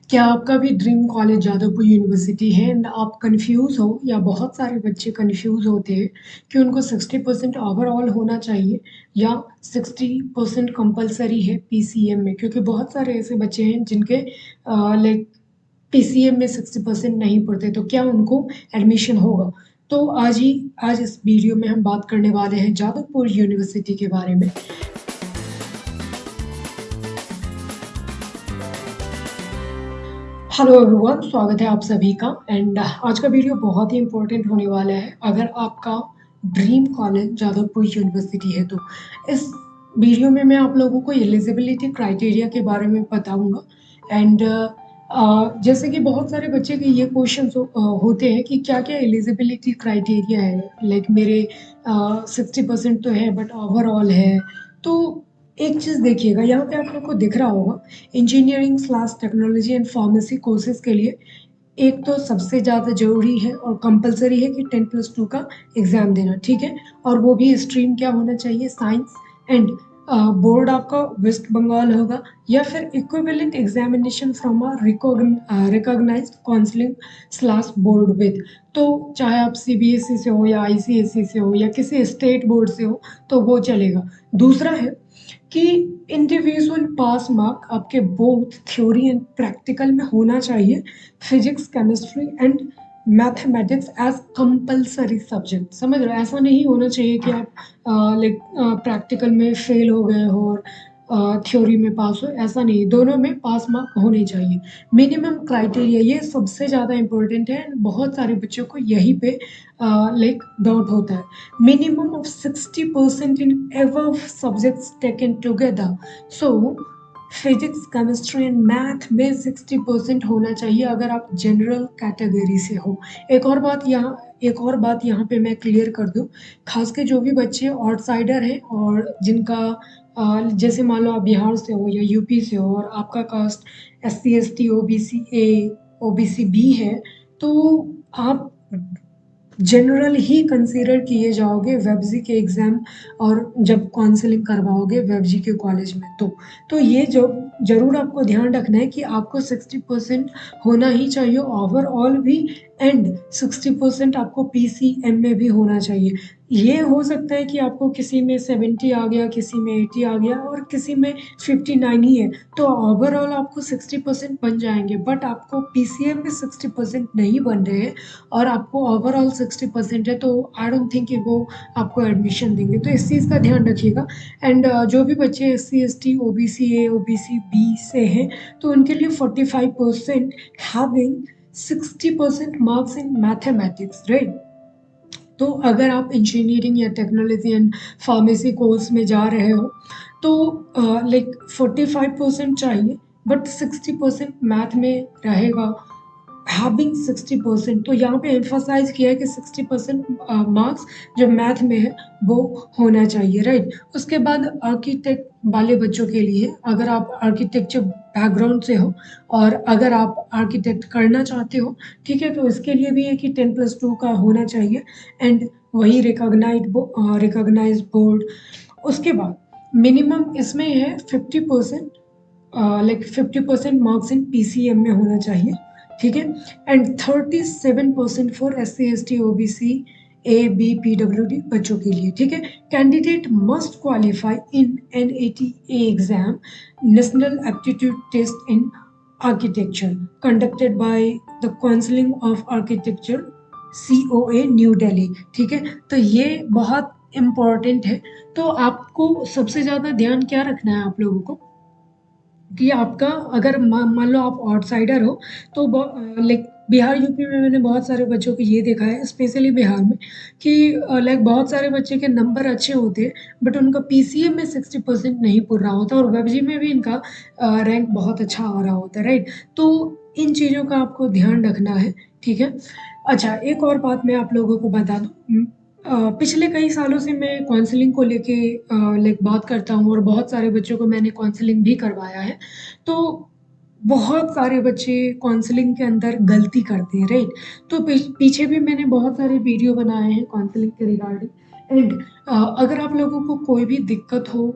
क्या आपका भी ड्रीम कॉलेज जादवपुर यूनिवर्सिटी है एंड आप कंफ्यूज हो या बहुत सारे बच्चे कंफ्यूज होते हैं कि उनको 60% ओवरऑल होना चाहिए या 60% कंपलसरी है पीसीएम में, क्योंकि बहुत सारे ऐसे बच्चे हैं जिनके लाइक पीसीएम में 60% नहीं पढ़ते, तो क्या उनको एडमिशन होगा? तो आज इस वीडियो में हम बात करने वाले हैं जादवपुर यूनिवर्सिटी के बारे में। हेलो एवरीवन, स्वागत है आप सभी का। एंड आज का वीडियो बहुत ही इम्पोर्टेंट होने वाला है। अगर आपका ड्रीम कॉलेज जादवपुर यूनिवर्सिटी है तो इस वीडियो में मैं आप लोगों को एलिजिबिलिटी क्राइटेरिया के बारे में बताऊंगा। एंड जैसे कि बहुत सारे बच्चे के ये क्वेश्चन होते हैं कि क्या क्या एलिजिबिलिटी क्राइटेरिया है, लाइक मेरे 60% तो है बट ओवरऑल है। तो एक चीज़ देखिएगा, यहाँ पे आप लोग को दिख रहा होगा engineering slash technology and pharmacy courses के लिए एक तो सबसे ज़्यादा ज़रूरी है और कंपलसरी है कि 10+2 का एग्ज़ाम देना, ठीक है। और वो भी स्ट्रीम क्या होना चाहिए, साइंस। एंड बोर्ड आपका वेस्ट बंगाल होगा या फिर equivalent examination from a recognised counselling slash board with. तो चाहे आप सीबीएसई से हो या आईसीएसई से हो या किसी स्टेट बोर्ड से हो तो वो चलेगा। दूसरा है कि इंडिविजुअल पास मार्क आपके बोथ थ्योरी एंड प्रैक्टिकल में होना चाहिए। Physics, chemistry and mathematics as compulsory subject, समझ रहे हो? ऐसा नहीं होना चाहिए कि आप लाइक प्रैक्टिकल में फेल हो गए हो और थ्योरी में पास हो, ऐसा नहीं। दोनों में पास मार्क होने चाहिए। मिनिमम क्राइटेरिया ये सबसे ज़्यादा इम्पोर्टेंट है। बहुत सारे बच्चों को यहीं पे लाइक डाउट होता है। Minimum of 60% in above subjects taken together. So, physics, chemistry and math में 60% होना चाहिए अगर आप जनरल कैटेगरी से हो। एक और बात यहाँ पे मैं क्लियर कर दूँ, खास के जो भी बच्चे आउटसाइडर हैं और जिनका जैसे मान लो आप बिहार से हो या यूपी से हो और आपका cast SC ST OBC A OBC B है, तो आप जनरल ही कंसीडर किए जाओगे वेबजी के एग्ज़ाम और जब काउंसलिंग करवाओगे वेबजी के कॉलेज में। तो ये जो ज़रूर आपको ध्यान रखना है कि आपको 60% होना ही चाहिए ओवरऑल भी, एंड 60% आपको पीसीएम में भी होना चाहिए। ये हो सकता है कि आपको किसी में 70 आ गया, किसी में 80 आ गया और किसी में 59 ही है, तो ओवरऑल आपको 60% बन जाएंगे। बट आपको पीसीएम में 60% नहीं बन रहे हैं और आपको ओवरऑल 60% है, तो आई डोंट थिंक कि वो आपको एडमिशन देंगे। तो इस चीज़ का ध्यान रखिएगा। एंड जो भी बच्चे SC ST OBC A OBC B से हैं तो उनके लिए 45% having 60% marks in mathematics, right. तो अगर आप इंजीनियरिंग या टेक्नोलॉजी एंड फार्मेसी कोर्स में जा रहे हो तो लाइक 45% चाहिए, बट 60% मैथ में रहेगा, हैविंग 60%। तो यहाँ पे एम्फोसाइज किया है कि 60% मार्क्स जो मैथ में है वो होना चाहिए, राइट। उसके बाद आर्किटेक्ट वाले बच्चों के लिए, अगर आप आर्किटेक्चर बैकग्राउंड से हो और अगर आप आर्किटेक्ट करना चाहते हो, ठीक है, तो इसके लिए भी है कि 10+2 का होना चाहिए एंड वही रिकॉग्नाइज बोर्ड। उसके बाद मिनिमम इसमें है 50%, लाइक 50% मार्क्स इन पीसीएम में होना चाहिए, ठीक है। And 37% for SC ST OBC ABPWD बच्चों के लिए, ठीक है। Candidate must qualify in NATA exam, national aptitude test in architecture conducted by the counselling of architecture COA New Delhi, ठीक है। तो ये बहुत इम्पोर्टेंट है। तो आपको सबसे ज़्यादा ध्यान क्या रखना है आप लोगों को कि आपका, अगर मान लो आप आउटसाइडर हो तो लाइक बिहार यूपी में मैंने बहुत सारे बच्चों को ये देखा है, स्पेशली बिहार में, कि लाइक बहुत सारे बच्चे के नंबर अच्छे होते हैं बट उनका पीसीएम में 60% नहीं पूरा रहा होता और वेबजी में भी इनका रैंक बहुत अच्छा आ रहा होता है, राइट। तो इन चीज़ों का आपको ध्यान रखना है, ठीक है। अच्छा, एक और बात मैं आप लोगों को बता दूँ। पिछले कई सालों से मैं काउंसलिंग को लेके लाइक बात करता हूँ और बहुत सारे बच्चों को मैंने काउंसलिंग भी करवाया है। तो बहुत सारे बच्चे काउंसलिंग के अंदर गलती करते हैं, राइट। तो पीछे भी मैंने बहुत सारे वीडियो बनाए हैं काउंसलिंग के रिगार्डिंग। एंड अगर आप लोगों को कोई भी दिक्कत हो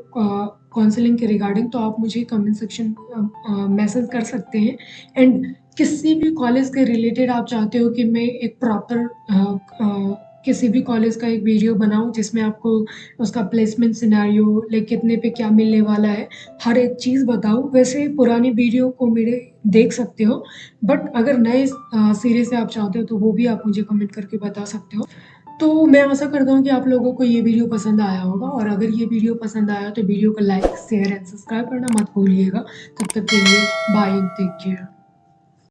काउंसलिंग के रिगार्डिंग, तो आप मुझे कमेंट सेक्शन मैसेज कर सकते हैं। एंड किसी भी कॉलेज के रिलेटेड आप चाहते हो कि मैं एक प्रॉपर किसी भी कॉलेज का एक वीडियो बनाऊँ जिसमें आपको उसका प्लेसमेंट सिनेरियो, लाइक कितने पे क्या मिलने वाला है, हर एक चीज़ बताऊँ। वैसे पुरानी वीडियो को मेरे देख सकते हो, बट अगर नए सिरे से आप चाहते हो तो वो भी आप मुझे कमेंट करके बता सकते हो। तो मैं आशा करता हूँ कि आप लोगों को ये वीडियो पसंद आया होगा, और अगर ये वीडियो पसंद आया तो वीडियो को लाइक, शेयर एंड सब्सक्राइब करना मत भूलिएगा। तब तक के लिए बाय एंड टेक केयर।